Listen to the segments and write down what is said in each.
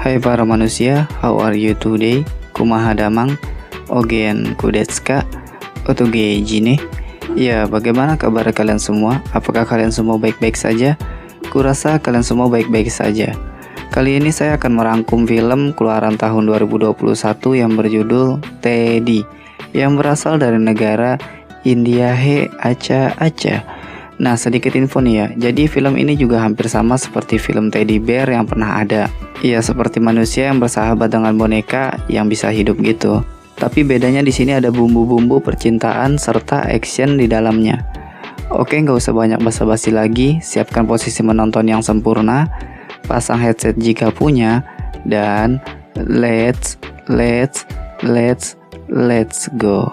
Hai para manusia, how are you today? Kumaha damang, ogen kudetsuka, otoge jine. Ya, bagaimana kabar kalian semua? Apakah kalian semua baik-baik saja? Kurasa kalian semua baik-baik saja. Kali ini saya akan merangkum film keluaran tahun 2021 yang berjudul Teddy, yang berasal dari negara India. Aca. Nah, sedikit info nih ya. Jadi film ini juga hampir sama seperti film Teddy Bear yang pernah ada. Iya, seperti manusia yang bersahabat dengan boneka yang bisa hidup gitu. Tapi bedanya di sini ada bumbu-bumbu percintaan serta action di dalamnya. Oke, nggak usah banyak basa-basi lagi. Siapkan posisi menonton yang sempurna, pasang headset jika punya, dan let's go.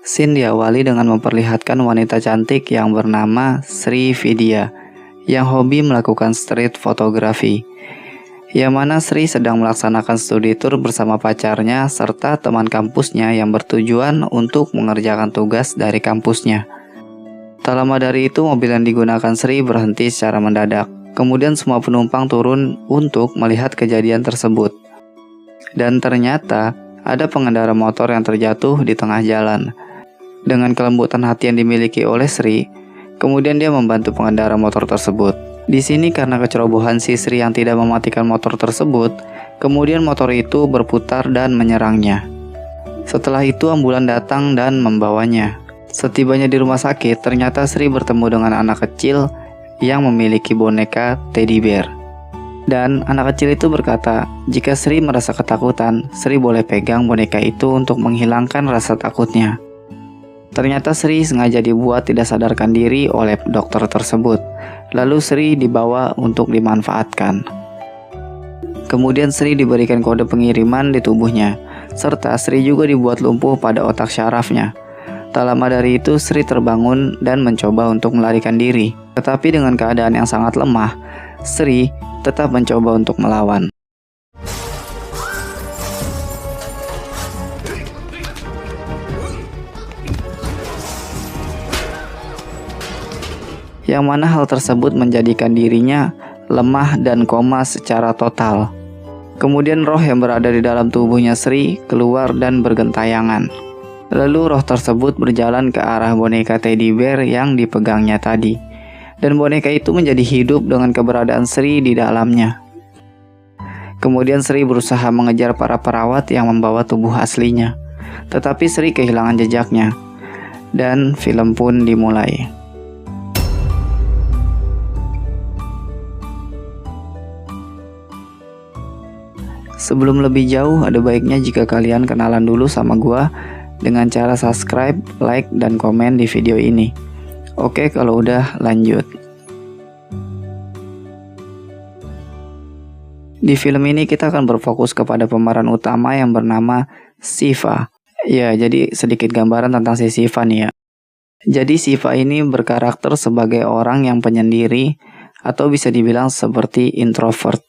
Scene diawali dengan memperlihatkan wanita cantik yang bernama Sri Vidya yang hobi melakukan street fotografi. Yang mana Sri sedang melaksanakan studi tour bersama pacarnya serta teman kampusnya yang bertujuan untuk mengerjakan tugas dari kampusnya. Tak lama dari itu mobil yang digunakan Sri berhenti secara mendadak. Kemudian semua penumpang turun untuk melihat kejadian tersebut. Dan ternyata ada pengendara motor yang terjatuh di tengah jalan. Dengan kelembutan hati yang dimiliki oleh Sri, kemudian dia membantu pengendara motor tersebut. Di sini karena kecerobohan si Sri yang tidak mematikan motor tersebut, kemudian motor itu berputar dan menyerangnya. Setelah itu ambulan datang dan membawanya. Setibanya di rumah sakit, ternyata Sri bertemu dengan anak kecil yang memiliki boneka Teddy Bear. Dan anak kecil itu berkata, jika Sri merasa ketakutan, Sri boleh pegang boneka itu untuk menghilangkan rasa takutnya. Ternyata Sri sengaja dibuat tidak sadarkan diri oleh dokter tersebut. Lalu Sri dibawa untuk dimanfaatkan. Kemudian Sri diberikan kode pengiriman di tubuhnya, serta Sri juga dibuat lumpuh pada otak syarafnya. Tak lama dari itu Sri terbangun dan mencoba untuk melarikan diri. Tetapi dengan keadaan yang sangat lemah, Sri tetap mencoba untuk melawan. Yang mana hal tersebut menjadikan dirinya lemah dan koma secara total. Kemudian roh yang berada di dalam tubuhnya Sri keluar dan bergentayangan. Lalu roh tersebut berjalan ke arah boneka Teddy Bear yang dipegangnya tadi. Dan boneka itu menjadi hidup dengan keberadaan Sri di dalamnya. Kemudian Sri berusaha mengejar para perawat yang membawa tubuh aslinya. Tetapi Sri kehilangan jejaknya. Dan film pun dimulai. Sebelum lebih jauh, ada baiknya jika kalian kenalan dulu sama gua dengan cara subscribe, like, dan komen di video ini. Oke, kalau udah lanjut. Di film ini kita akan berfokus kepada pemeran utama yang bernama Shiva. Ya, jadi sedikit gambaran tentang si Shiva nih ya. Jadi Shiva ini berkarakter sebagai orang yang penyendiri atau bisa dibilang seperti introvert.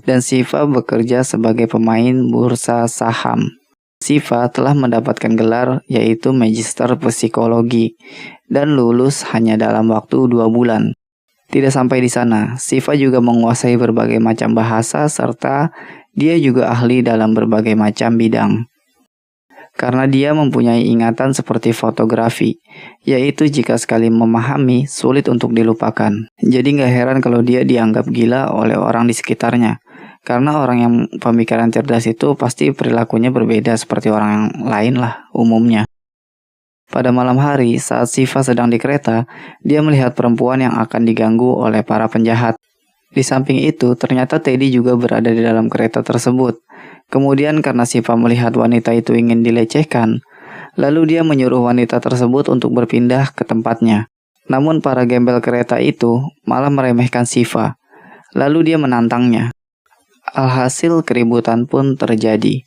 Dan Shiva bekerja sebagai pemain bursa saham. Shiva telah mendapatkan gelar yaitu Magister Psikologi dan lulus hanya dalam waktu 2 bulan. Tidak sampai di sana, Shiva juga menguasai berbagai macam bahasa serta dia juga ahli dalam berbagai macam bidang. Karena dia mempunyai ingatan seperti fotografi, yaitu jika sekali memahami sulit untuk dilupakan. Jadi gak heran kalau dia dianggap gila oleh orang di sekitarnya. Karena orang yang pemikiran cerdas itu pasti perilakunya berbeda seperti orang yang lain lah umumnya. Pada malam hari saat Shiva sedang di kereta, dia melihat perempuan yang akan diganggu oleh para penjahat. Di samping itu ternyata Teddy juga berada di dalam kereta tersebut. Kemudian karena Shiva melihat wanita itu ingin dilecehkan, lalu dia menyuruh wanita tersebut untuk berpindah ke tempatnya. Namun para gembel kereta itu malah meremehkan Shiva. Lalu dia menantangnya. Alhasil keributan pun terjadi.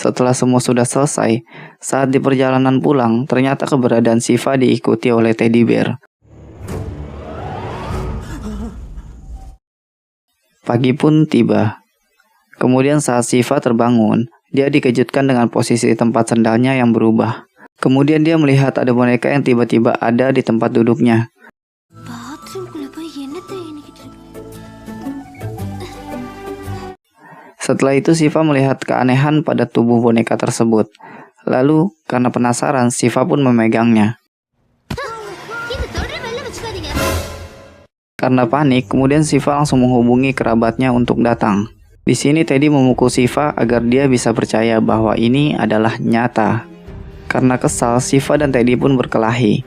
Setelah semua sudah selesai, saat di perjalanan pulang, ternyata keberadaan Shiva diikuti oleh teddy bear. Pagi pun tiba. Kemudian saat Shiva terbangun, dia dikejutkan dengan posisi tempat sendalnya yang berubah. Kemudian dia melihat ada boneka yang tiba-tiba ada di tempat duduknya. Setelah itu Shiva melihat keanehan pada tubuh boneka tersebut. Lalu karena penasaran, Shiva pun memegangnya. Karena panik, kemudian Shiva langsung menghubungi kerabatnya untuk datang. Di sini Teddy memukul Shiva agar dia bisa percaya bahwa ini adalah nyata. Karena kesal, Shiva dan Teddy pun berkelahi.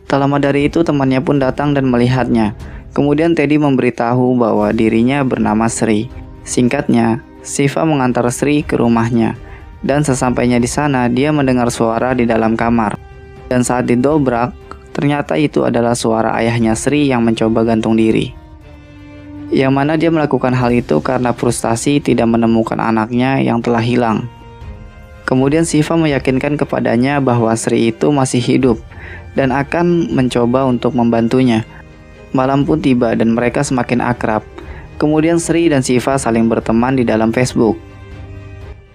Tak lama dari itu temannya pun datang dan melihatnya. Kemudian Teddy memberitahu bahwa dirinya bernama Sri. Singkatnya, Shiva mengantar Sri ke rumahnya. Dan sesampainya di sana, dia mendengar suara di dalam kamar. Dan saat didobrak, ternyata itu adalah suara ayahnya Sri yang mencoba gantung diri. Yang mana dia melakukan hal itu karena frustasi tidak menemukan anaknya yang telah hilang. Kemudian Shiva meyakinkan kepadanya bahwa Sri itu masih hidup dan akan mencoba untuk membantunya. Malam pun tiba dan mereka semakin akrab. Kemudian Sri dan Shiva saling berteman di dalam Facebook.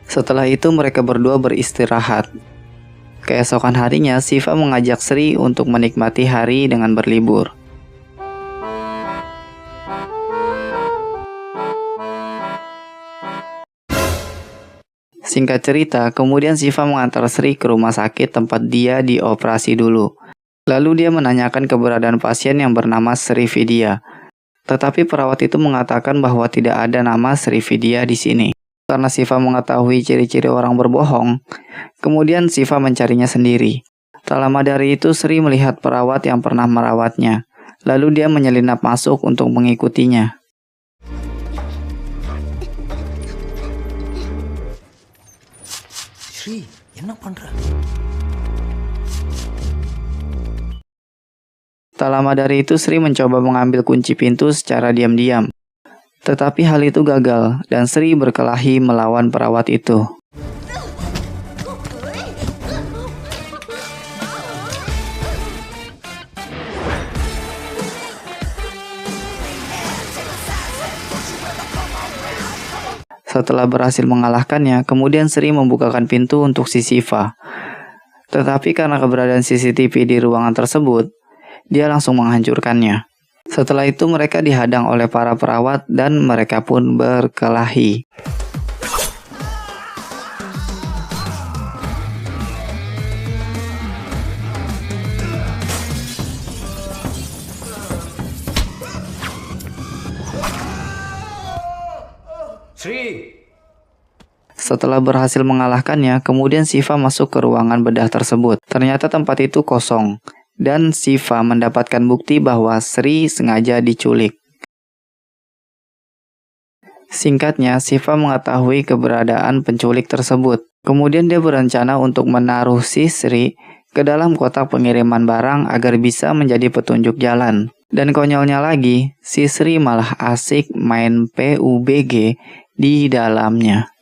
Setelah itu mereka berdua beristirahat. Keesokan harinya Shiva mengajak Sri untuk menikmati hari dengan berlibur. Singkat cerita, kemudian Shiva mengantar Sri ke rumah sakit tempat dia dioperasi dulu. Lalu dia menanyakan keberadaan pasien yang bernama Sri Vidya. Tetapi perawat itu mengatakan bahwa tidak ada nama Sri Vidya di sini. Karena Shiva mengetahui ciri-ciri orang berbohong, kemudian Shiva mencarinya sendiri. Tak lama dari itu Sri melihat perawat yang pernah merawatnya. Lalu dia menyelinap masuk untuk mengikutinya. Sri, என்ன பண்ற? Tak lama dari itu Sri mencoba mengambil kunci pintu secara diam-diam. Tetapi hal itu gagal dan Sri berkelahi melawan perawat itu. Setelah berhasil mengalahkannya, kemudian Sri membukakan pintu untuk si Shiva. Tetapi karena keberadaan CCTV di ruangan tersebut, dia langsung menghancurkannya. Setelah itu mereka dihadang oleh para perawat dan mereka pun berkelahi. Sri! Setelah berhasil mengalahkannya, kemudian Shiva masuk ke ruangan bedah tersebut. Ternyata tempat itu kosong. Dan Shiva mendapatkan bukti bahwa Sri sengaja diculik. Singkatnya, Shiva mengetahui keberadaan penculik tersebut. Kemudian dia berencana untuk menaruh si Sri ke dalam kotak pengiriman barang agar bisa menjadi petunjuk jalan. Dan konyolnya lagi, si Sri malah asik main PUBG di dalamnya.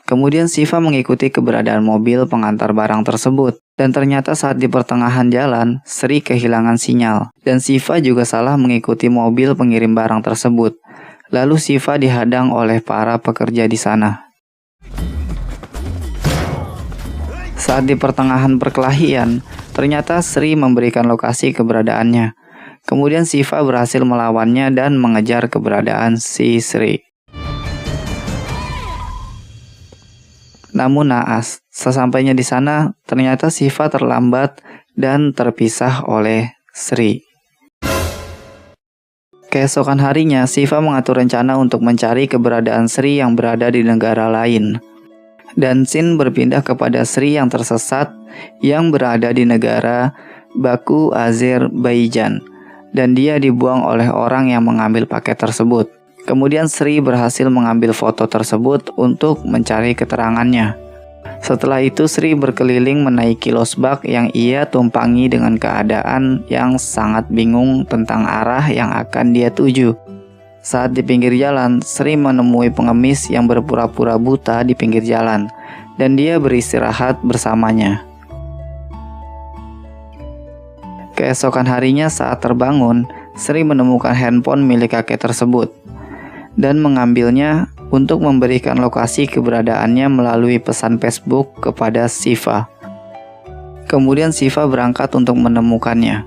Kemudian Shiva mengikuti keberadaan mobil pengantar barang tersebut. Dan ternyata saat di pertengahan jalan, Sri kehilangan sinyal. Dan Shiva juga salah mengikuti mobil pengirim barang tersebut. Lalu Shiva dihadang oleh para pekerja di sana. Saat di pertengahan perkelahian, ternyata Sri memberikan lokasi keberadaannya. Kemudian Shiva berhasil melawannya dan mengejar keberadaan si Sri. Namun naas, sesampainya di sana, ternyata Shiva terlambat dan terpisah oleh Sri. Keesokan harinya, Shiva mengatur rencana untuk mencari keberadaan Sri yang berada di negara lain. Dan Shin berpindah kepada Sri yang tersesat yang berada di negara Baku, Azerbaijan. Dan dia dibuang oleh orang yang mengambil paket tersebut. Kemudian Sri berhasil mengambil foto tersebut untuk mencari keterangannya. Setelah itu Sri berkeliling menaiki losbak yang ia tumpangi dengan keadaan yang sangat bingung tentang arah yang akan dia tuju. Saat di pinggir jalan, Sri menemui pengemis yang berpura-pura buta di pinggir jalan. dan dia beristirahat bersamanya. Keesokan harinya saat terbangun, Sri menemukan handphone milik kakek tersebut dan mengambilnya untuk memberikan lokasi keberadaannya melalui pesan Facebook kepada Siva. Kemudian Siva berangkat untuk menemukannya.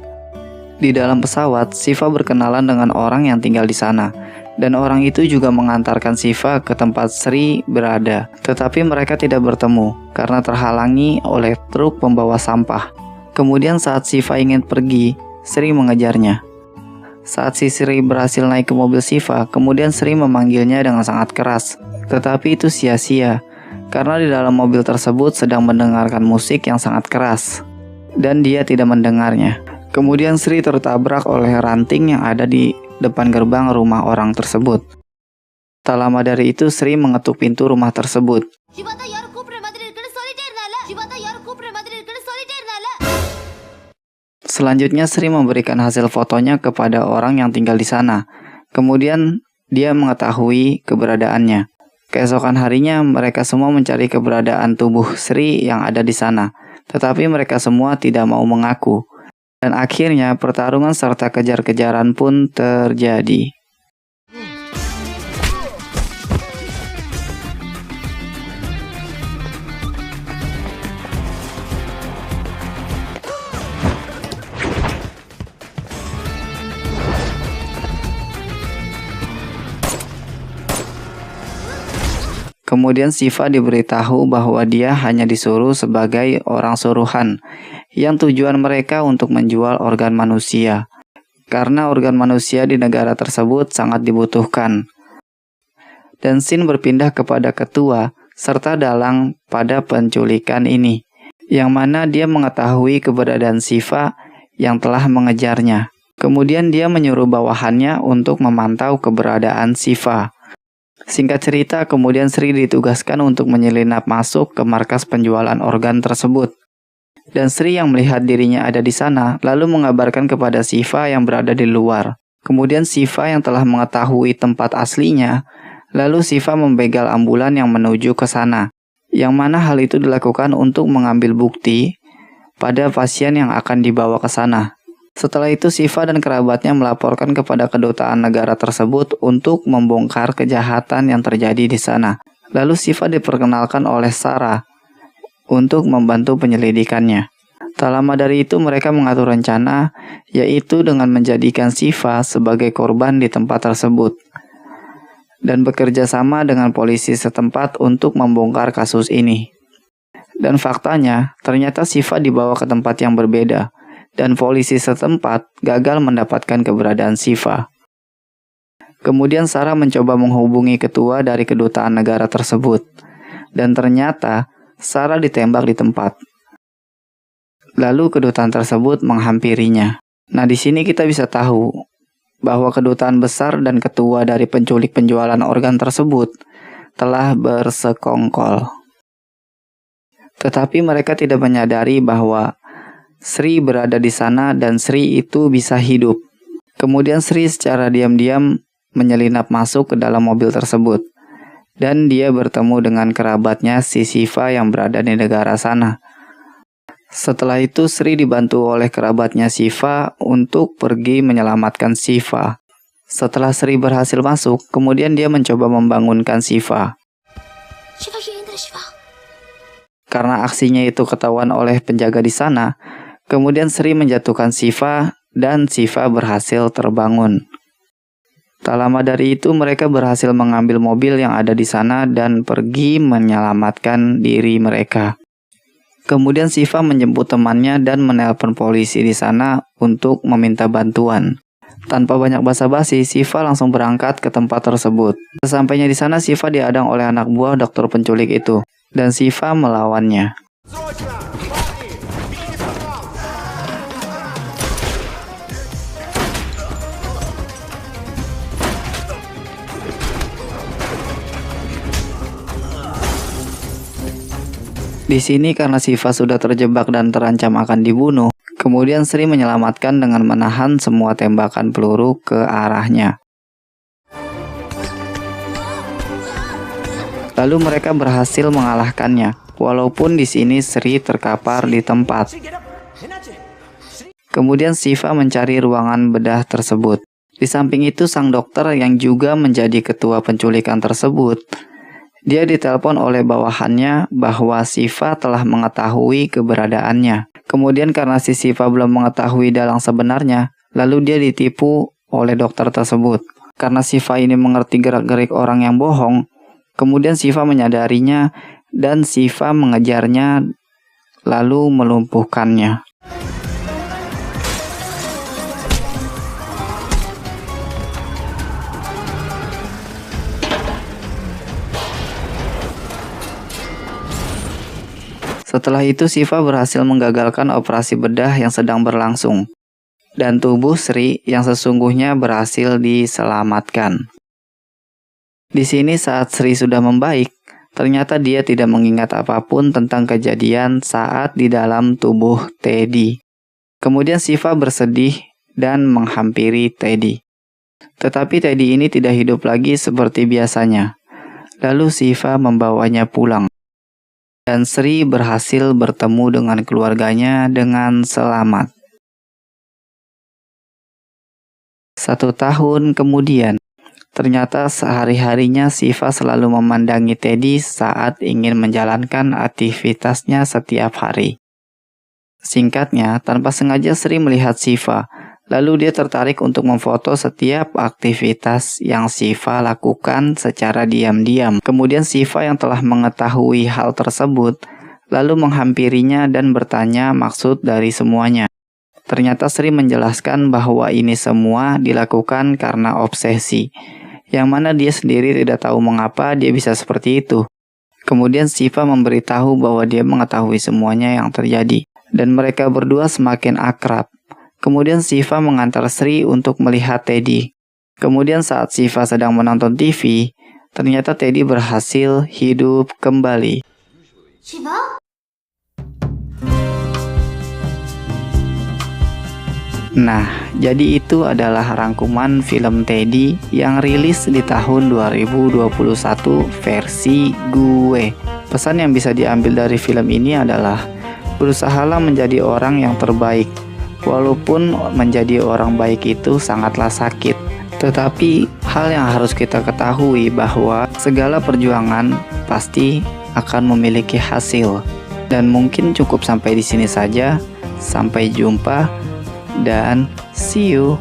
Di dalam pesawat, Siva berkenalan dengan orang yang tinggal di sana, dan orang itu juga mengantarkan Siva ke tempat Sri berada. Tetapi mereka tidak bertemu karena terhalangi oleh truk pembawa sampah. Kemudian saat Siva ingin pergi, Sri mengejarnya. Saat si Sri berhasil naik ke mobil Siva, kemudian Sri memanggilnya dengan sangat keras. Tetapi itu sia-sia, karena di dalam mobil tersebut sedang mendengarkan musik yang sangat keras, dan dia tidak mendengarnya. Kemudian Sri tertabrak oleh ranting yang ada di depan gerbang rumah orang tersebut. Tak lama dari itu, Sri mengetuk pintu rumah tersebut. Selanjutnya Sri memberikan hasil fotonya kepada orang yang tinggal di sana. Kemudian dia mengetahui keberadaannya. Keesokan harinya mereka semua mencari keberadaan tubuh Sri yang ada di sana. Tetapi mereka semua tidak mau mengaku. Dan akhirnya pertarungan serta kejar-kejaran pun terjadi. Kemudian Siva diberitahu bahwa dia hanya disuruh sebagai orang suruhan yang tujuan mereka untuk menjual organ manusia, karena organ manusia di negara tersebut sangat dibutuhkan. Dan Sin berpindah kepada ketua serta dalang pada penculikan ini, yang mana dia mengetahui keberadaan Siva yang telah mengejarnya. Kemudian dia menyuruh bawahannya untuk memantau keberadaan Siva. Singkat cerita, kemudian Sri ditugaskan untuk menyelinap masuk ke markas penjualan organ tersebut. Dan Sri yang melihat dirinya ada di sana, lalu mengabarkan kepada Siva yang berada di luar. Kemudian Siva yang telah mengetahui tempat aslinya, lalu Siva membegal ambulan yang menuju ke sana. Yang mana hal itu dilakukan untuk mengambil bukti pada pasien yang akan dibawa ke sana. Setelah itu Siva dan kerabatnya melaporkan kepada kedutaan negara tersebut untuk membongkar kejahatan yang terjadi di sana. Lalu Siva diperkenalkan oleh Sarah untuk membantu penyelidikannya. Tak lama dari itu mereka mengatur rencana, yaitu dengan menjadikan Siva sebagai korban di tempat tersebut dan bekerja sama dengan polisi setempat untuk membongkar kasus ini. Dan faktanya, ternyata Siva dibawa ke tempat yang berbeda. Dan polisi setempat gagal mendapatkan keberadaan Siva. Kemudian Sarah mencoba menghubungi ketua dari kedutaan negara tersebut. Dan ternyata Sarah ditembak di tempat. Lalu kedutaan tersebut menghampirinya. Nah, di sini kita bisa tahu bahwa kedutaan besar dan ketua dari penculik penjualan organ tersebut telah bersekongkol. Tetapi mereka tidak menyadari bahwa Sri berada di sana dan Sri itu bisa hidup. Kemudian Sri secara diam-diam menyelinap masuk ke dalam mobil tersebut. Dan dia bertemu dengan kerabatnya si Siva yang berada di negara sana. Setelah itu Sri dibantu oleh kerabatnya Siva untuk pergi menyelamatkan Siva. Setelah Sri berhasil masuk, kemudian dia mencoba membangunkan Siva. Karena aksinya itu ketahuan oleh penjaga di sana, kemudian Sri menjatuhkan Siva dan Siva berhasil terbangun. Tak lama dari itu mereka berhasil mengambil mobil yang ada di sana dan pergi menyelamatkan diri mereka. Kemudian Siva menjemput temannya dan menelpon polisi di sana untuk meminta bantuan. Tanpa banyak basa-basi, Siva langsung berangkat ke tempat tersebut. Sesampainya di sana, Siva dihadang oleh anak buah dokter penculik itu, dan Siva melawannya. Di sini karena Siva sudah terjebak dan terancam akan dibunuh, kemudian Sri menyelamatkan dengan menahan semua tembakan peluru ke arahnya. Lalu mereka berhasil mengalahkannya. Walaupun di sini Sri terkapar di tempat. Kemudian Siva mencari ruangan bedah tersebut. Di samping itu, sang dokter yang juga menjadi ketua penculikan tersebut, dia ditelepon oleh bawahannya bahwa Siva telah mengetahui keberadaannya. Kemudian karena si Siva belum mengetahui dalang sebenarnya, lalu dia ditipu oleh dokter tersebut. Karena Siva ini mengerti gerak-gerik orang yang bohong, kemudian Siva menyadarinya dan Siva mengejarnya lalu melumpuhkannya. Setelah itu Siva berhasil menggagalkan operasi bedah yang sedang berlangsung. Dan tubuh Sri yang sesungguhnya berhasil diselamatkan. Di sini saat Sri sudah membaik, ternyata dia tidak mengingat apapun tentang kejadian saat di dalam tubuh Teddy. Kemudian Siva bersedih dan menghampiri Teddy. Tetapi Teddy ini tidak hidup lagi seperti biasanya. Lalu Siva membawanya pulang. Dan Sri berhasil bertemu dengan keluarganya dengan selamat. 1 tahun kemudian, ternyata sehari-harinya Siva selalu memandangi Teddy saat ingin menjalankan aktivitasnya setiap hari. Singkatnya, tanpa sengaja Sri melihat Siva, lalu dia tertarik untuk memfoto setiap aktivitas yang Siva lakukan secara diam-diam. Kemudian Siva yang telah mengetahui hal tersebut, lalu menghampirinya dan bertanya maksud dari semuanya. Ternyata Sri menjelaskan bahwa ini semua dilakukan karena obsesi, yang mana dia sendiri tidak tahu mengapa dia bisa seperti itu. Kemudian Siva memberitahu bahwa dia mengetahui semuanya yang terjadi, dan mereka berdua semakin akrab. Kemudian Siva mengantar Sri untuk melihat Teddy. Kemudian saat Siva sedang menonton TV, ternyata Teddy berhasil hidup kembali. Siva? Nah, jadi itu adalah rangkuman film Teddy yang rilis di tahun 2021 versi gue. Pesan yang bisa diambil dari film ini adalah berusahalah menjadi orang yang terbaik. Walaupun menjadi orang baik itu sangatlah sakit. Tetapi hal yang harus kita ketahui bahwa segala perjuangan pasti akan memiliki hasil. Dan mungkin cukup sampai di sini saja. Sampai jumpa dan see you.